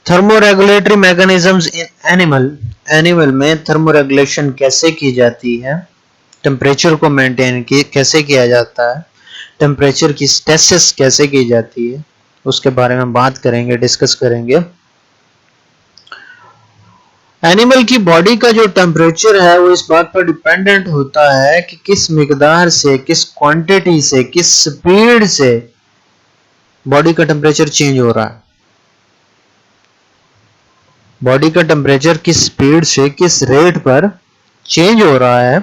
Thermoregulatory mechanisms in animal में thermoregulation कैसे की जाती है, टेम्परेचर को मेंटेन कैसे किया जाता है, टेम्परेचर की स्टेसिस कैसे की जाती है, उसके बारे में बात करेंगे, डिस्कस करेंगे। एनिमल की बॉडी का जो टेम्परेचर है वो इस बात पर डिपेंडेंट होता है कि किस मिकदार से, किस क्वांटिटी से, किस स्पीड से बॉडी का टेम्परेचर चेंज हो रहा है। बॉडी का टेम्परेचर किस स्पीड से, किस रेट पर चेंज हो रहा है,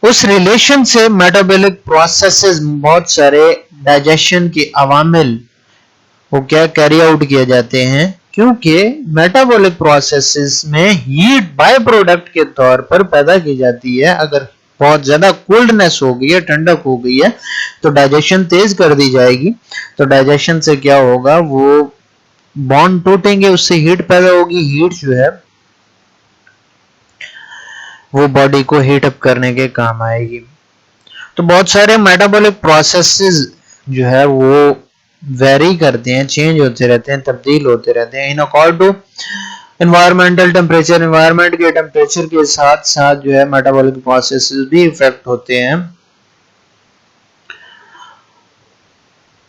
उस रिलेशन से मेटाबॉलिक प्रोसेसेस, बहुत सारे डाइजेशन के अवामिल वो क्या कैरी आउट किए जाते हैं, क्योंकि मेटाबॉलिक प्रोसेसेस में हीट बाय प्रोडक्ट के तौर पर पैदा की जाती है। अगर बहुत ज्यादा कोल्डनेस हो गई है, ठंडक हो गई है, तो डाइजेशन तेज कर दी जाएगी। तो डाइजेशन से क्या होगा, वो बॉन्ड टूटेंगे, उससे हीट पैदा होगी। हीट जो है वो बॉडी को हीट अप करने के काम आएगी। तो बहुत सारे मेटाबॉलिक प्रोसेसेस जो है वो वेरी करते हैं, चेंज होते रहते हैं, तब्दील होते रहते हैं in accord to environmental temperature. Environment के टेम्परेचर के साथ साथ जो है मेटाबॉलिक प्रोसेसेस भी इफेक्ट होते हैं।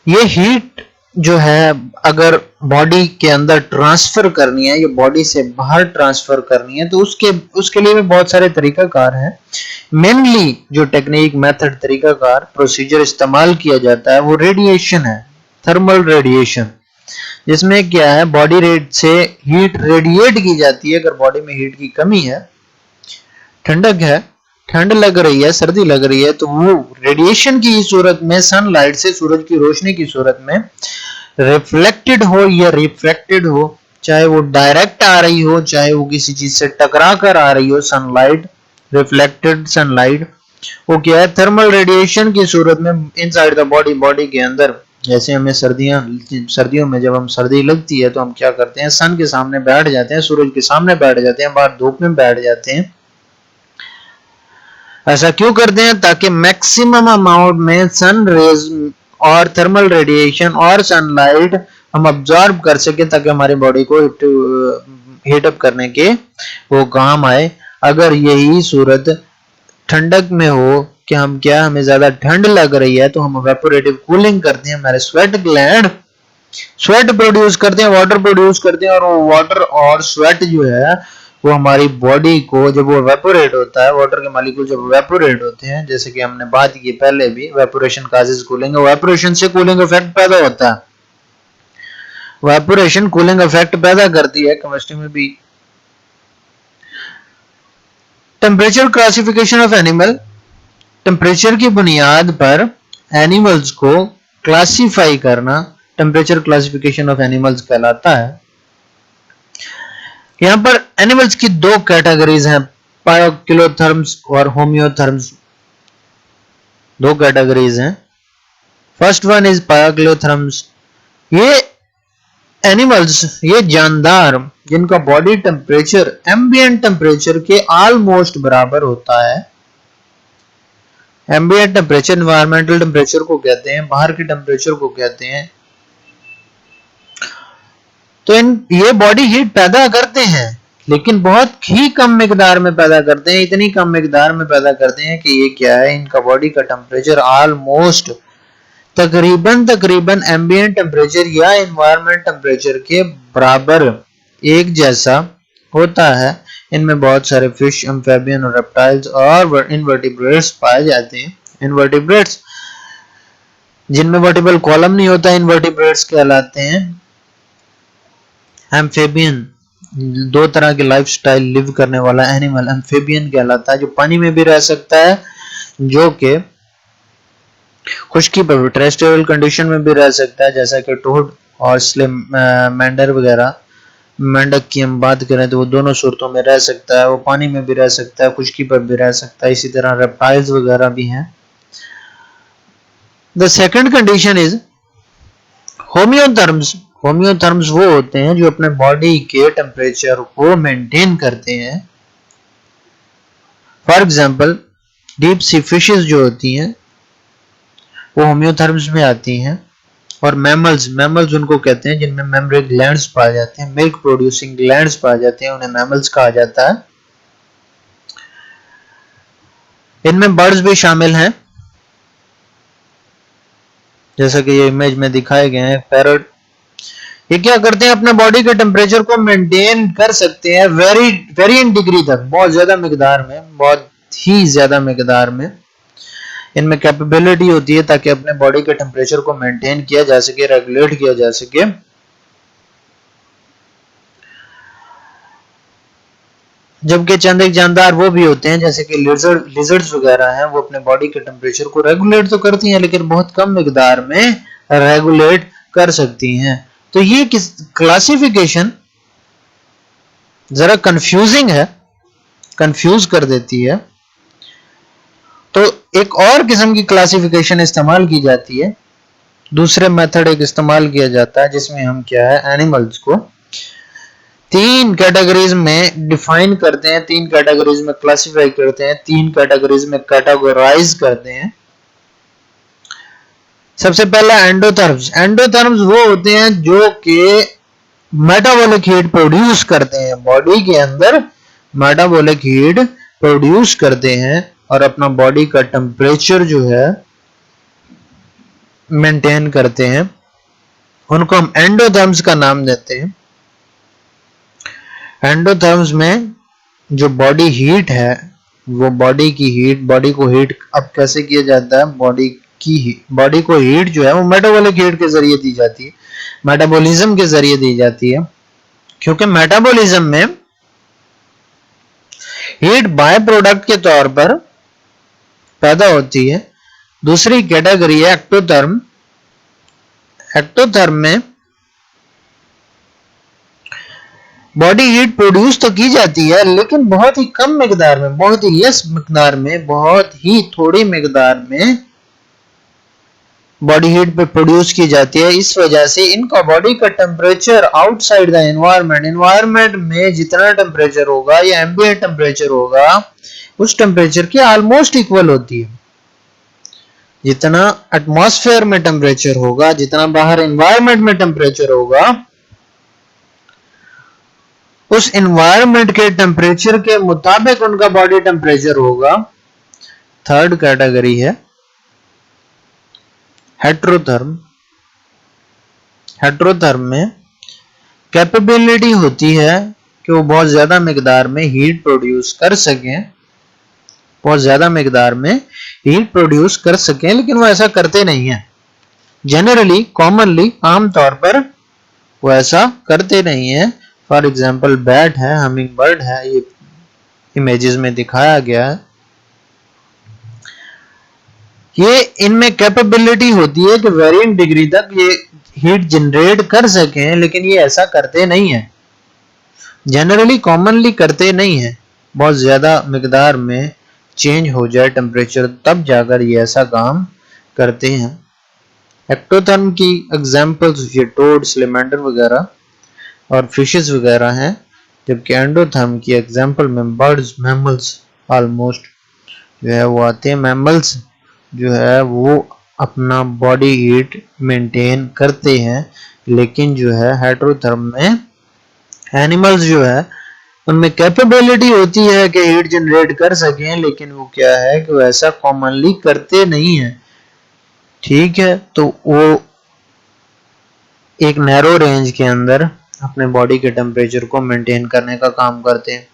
ये हीट जो है अगर बॉडी के अंदर ट्रांसफर करनी है या बॉडी से बाहर ट्रांसफर करनी है, तो उसके लिए भी बहुत सारे तरीकाकार हैं। मेनली जो टेक्निक, मेथड, तरीकाकार, प्रोसीजर इस्तेमाल किया जाता है वो रेडिएशन है, थर्मल रेडिएशन, जिसमें क्या है बॉडी रेट से हीट रेडिएट की जाती है। अगर बॉडी में हीट की कमी है, ठंडक है, ठंड लग रही है, सर्दी लग रही है, तो वो रेडिएशन की सूरत में, सनलाइट से, सूरज की रोशनी की सूरत में रिफ्लेक्टेड हो या रिफ्रैक्टेड हो, चाहे वो डायरेक्ट आ रही हो, चाहे वो किसी चीज से टकरा कर आ रही हो, सनलाइट, रिफ्लेक्टेड सनलाइट, वो क्या है थर्मल रेडिएशन की सूरत में इनसाइड द बॉडी, बॉडी के अंदर। जैसे हमें सर्दियों में जब हम सर्दी लगती है तो हम क्या करते हैं, सन के सामने बैठ जाते हैं, सूरज के सामने बैठ जाते हैं, बाहर धूप में बैठ जाते हैं। ऐसा क्यों करते हैं? ताकि मैक्सिमम अमाउंट में सन रेज और थर्मल रेडिएशन और सनलाइट हम अब्जॉर्ब कर सके, ताकि हमारी बॉडी को हीट अप करने के वो काम आए। अगर यही सूरत ठंडक में हो कि हम क्या, हमें ज्यादा ठंड लग रही है, तो हम इवेपोरेटिव कूलिंग करते हैं, हमारे स्वेट ग्लैंड स्वेट प्रोड्यूस करते हैं, वाटर प्रोड्यूस करते हैं, और वाटर और स्वेट जो है वो हमारी बॉडी को, जब वो इवेपोरेट होता है, वाटर के मॉलिक्यूल जब इवेपोरेट होते हैं, जैसे कि हमने बात की पहले भी, इवेपोरेशन कॉजेस कूलिंग, इवेपोरेशन से कूलिंग इफेक्ट पैदा होता है। इवेपोरेशन कूलिंग इफेक्ट पैदा करती है केमिस्ट्री में भी। Temperature classification of animal, temperature की बुनियाद पर एनिमल्स को क्लासिफाई करना टेम्परेचर क्लासिफिकेशन ऑफ एनिमल्स कहलाता है। यहां पर एनिमल्स की दो कैटेगरीज हैं, पायोक्लोथर्म्स और होम्योथर्म्स। दो कैटेगरीज हैं। First one is poikilotherms. ये एनिमल्स, ये जानदार जिनका बॉडी टेम्परेचर एम्बिएंट टेम्परेचर के ऑलमोस्ट बराबर होता है। एम्बिएंट टेम्परेचर एनवायरमेंटल टेम्परेचर को कहते हैं, बाहर के टेम्परेचर को कहते हैं। तो ये बॉडी हीट पैदा करते हैं, लेकिन बहुत ही कम मिकदार में पैदा करते हैं। इतनी कम मिकदार में पैदा करते हैं कि ये क्या है, इनका बॉडी का टेम्परेचर ऑलमोस्ट तकरीबन एम्बिएंट टेम्परेचर या एनवायरमेंट टेम्परेचर के बराबर एक जैसा होता है। इनमें बहुत सारे फिश, एम्फिबियन और रेप्टाइल्स और इनवर्टिब्रेट्स पाए जाते हैं। इनवर्टिब्रेट्स जिनमें वर्टिब्रल कॉलम नहीं होता, इनवर्टिब्रेट्स कहलाते हैं। एम्फिबियन दो तरह की लाइफ स्टाइल लिव करने वाला एनिमल एम्फिबियन कहलाता है, जो पानी में भी रह सकता है, जो कि खुश्की पर टेरेस्ट्रियल कंडीशन में भी रह सकता है, जैसा कि टोड और स्लेमेंडर वगैरह। मेंढक की हम बात करें तो वो दोनों सूरतों में रह सकता है, वो पानी में भी रह सकता है, खुश्की पर भी रह सकता है। इसी तरह रेप्टाइल्स वगैरह भी हैं। The second condition is homeotherms. Homeotherms वो होते हैं जो अपने बॉडी के टेम्परेचर को मेंटेन करते हैं। For example deep sea fishes जो होती हैं वो होम्योथर्म्स में आती हैं। और मैमल्स, मैमल्स उनको कहते हैं जिनमें मेमरी ग्लैंड्स पाए जाते हैं, मिल्क प्रोड्यूसिंग ग्लैंड्स पाए जाते हैं, उन्हें मैमल्स कहा जाता है। इनमें बर्ड्स भी शामिल हैं, जैसा कि ये इमेज में दिखाए गए हैं। पैरट, ये क्या करते हैं, अपने बॉडी के टेम्परेचर को मेंटेन कर सकते हैं वेरिएंट डिग्री तक, बहुत ज्यादा मिकदार में, बहुत ही ज्यादा मिकदार में इनमें कैपेबिलिटी होती है ताकि अपने बॉडी के टेम्परेचर को मेंटेन किया जा सके, रेगुलेट किया जा सके। जबकि चंद एक जानदार वो भी होते हैं जैसे कि लिजर्ड्स वगैरह हैं, वो अपने बॉडी के टेम्परेचर को रेगुलेट तो करती हैं लेकिन बहुत कम मिकदार में रेगुलेट कर सकती हैं। तो ये किस क्लासिफिकेशन जरा कंफ्यूजिंग है, कंफ्यूज कर देती है। तो एक और किस्म की क्लासिफिकेशन इस्तेमाल की जाती है, दूसरे मेथड एक इस्तेमाल किया जाता है जिसमें हम क्या है, एनिमल्स को 3 कैटेगरीज में डिफाइन करते हैं, 3 कैटेगरीज में क्लासिफाई करते हैं, 3 कैटेगरीज में कैटेगराइज करते हैं। सबसे पहला एंडोथर्म्स। एंडोथर्म्स वो होते हैं जो कि मेटाबॉलिक हीट प्रोड्यूस करते हैं, बॉडी के अंदर मेटाबॉलिक हीट प्रोड्यूस करते हैं और अपना बॉडी का टेम्परेचर जो है मेंटेन करते हैं, उनको हम एंडोथर्म्स का नाम देते हैं। एंडोथर्म्स में जो बॉडी हीट है, वो बॉडी की हीट, बॉडी को हीट अब कैसे किया जाता है, बॉडी को हीट जो है वो मेटाबॉलिक हीट के जरिए दी जाती है, मेटाबॉलिज्म के जरिए दी जाती है, क्योंकि मेटाबॉलिज्म में हीट बाय प्रोडक्ट के तौर पर पैदा होती है। दूसरी कैटेगरी है एक्टोथर्म। एक्टोथर्म में बॉडी हीट प्रोड्यूस तो की जाती है लेकिन बहुत ही कम मिकदार में, बहुत ही लेस मिकदार में, बहुत ही थोड़ी मिकदार में बॉडी हीट पे प्रोड्यूस की जाती है। इस वजह से इनका बॉडी का टेम्परेचर आउटसाइड द एनवायरनमेंट में जितना टेम्परेचर होगा या एम्बिएंट टेम्परेचर होगा उस टेम्परेचर के ऑलमोस्ट इक्वल होती है। जितना एटमॉस्फेयर में टेम्परेचर होगा, जितना बाहर एनवायरनमेंट में टेम्परेचर होगा, उस एनवायरनमेंट के टेम्परेचर के मुताबिक उनका बॉडी टेम्परेचर होगा। थर्ड कैटेगरी है हेट्रोथर्म। हेट्रोथर्म में कैपेबिलिटी होती है कि वो बहुत ज्यादा मिकदार में हीट प्रोड्यूस कर सकें, बहुत ज्यादा मिकदार में हीट प्रोड्यूस कर सकें, लेकिन वो ऐसा करते नहीं है। जनरली, कॉमनली, आमतौर पर वो ऐसा करते नहीं है। फॉर एग्जाम्पल बैट है, हमिंग बर्ड है, ये इमेजेस में दिखाया गया है। ये इनमें कैपेबिलिटी होती है कि वेरिएंट डिग्री तक ये हीट जनरेट कर सकें, लेकिन ये ऐसा करते नहीं है। जनरली, कॉमनली करते नहीं है। बहुत ज्यादा मिकदार में चेंज हो जाए टेम्परेचर तब जाकर ये ऐसा काम करते हैं। एक्टोथर्म की एग्जांपल्स ये टोड, स्लेमेंडर वगैरह और फिशेस वगैरह हैं, जबकि एंडोथर्म की एग्जांपल में बर्ड्स, मैमल्स ऑलमोस्ट जो है वो आते हैं। मैमल्स जो है वो अपना बॉडी हीट मेंटेन करते हैं, लेकिन जो है हेट्रोथर्म में एनिमल्स जो है उनमें कैपेबिलिटी होती है कि हीट जनरेट कर सकें, लेकिन वो क्या है कि वो ऐसा कॉमनली करते नहीं है। ठीक है, तो वो एक नैरो रेंज के अंदर अपने बॉडी के टेम्परेचर को मेंटेन करने का काम करते हैं।